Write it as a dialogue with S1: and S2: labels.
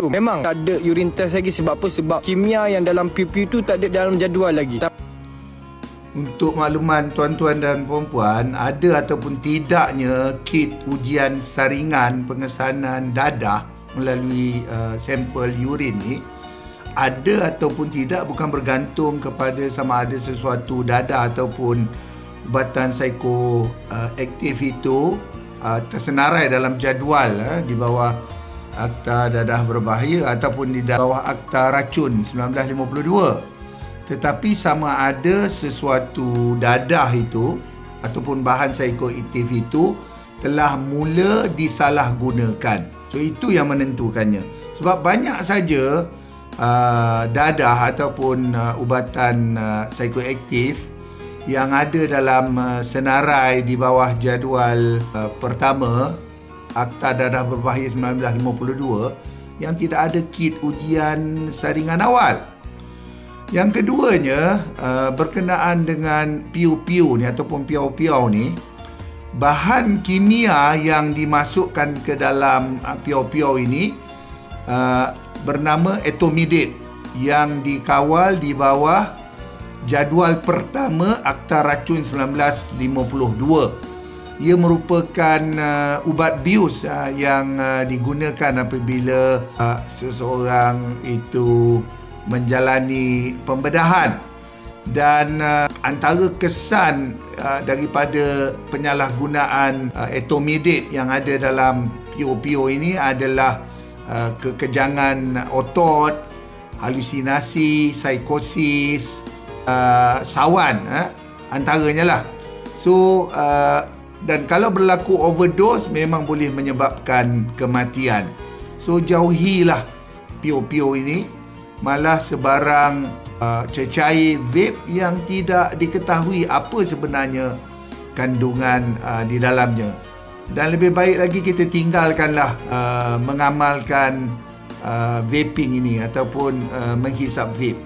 S1: Memang tak ada urine test lagi. Sebab apa? Sebab kimia yang dalam PUP tu tak ada dalam jadual lagi.
S2: Untuk makluman tuan-tuan dan puan-puan, ada ataupun tidaknya kit ujian saringan pengesanan dadah melalui sampel urin ni, ada ataupun tidak bukan bergantung kepada sama ada sesuatu dadah ataupun ubatan psikoaktif itu tersenarai dalam jadual di bawah Akta Dadah Berbahaya ataupun di bawah Akta Racun 1952. Tetapi sama ada sesuatu dadah itu ataupun bahan psikoaktif itu telah mula disalahgunakan. So itu yang menentukannya. Sebab banyak saja dadah ataupun ubatan psikoaktif yang ada dalam senarai di bawah jadual pertama Akta Dadah Berbahaya 1952 yang tidak ada kit ujian saringan awal. Yang keduanya, berkenaan dengan piu-piu ni ataupun piau-piau ni, bahan kimia yang dimasukkan ke dalam piau-piau ini bernama etomidate yang dikawal di bawah jadual pertama Akta Racun 1952. Ia merupakan ubat bius yang digunakan apabila seseorang itu menjalani pembedahan. Dan antara kesan daripada penyalahgunaan etomidate yang ada dalam PO-PO ini adalah kekejangan otot, halusinasi, psikosis, sawan antaranya lah. So dan kalau berlaku overdose memang boleh menyebabkan kematian. So jauhilah PO-PO ini, malah sebarang cecair vape yang tidak diketahui apa sebenarnya kandungan di dalamnya. Dan lebih baik lagi kita tinggalkanlah mengamalkan vaping ini ataupun menghisap vape.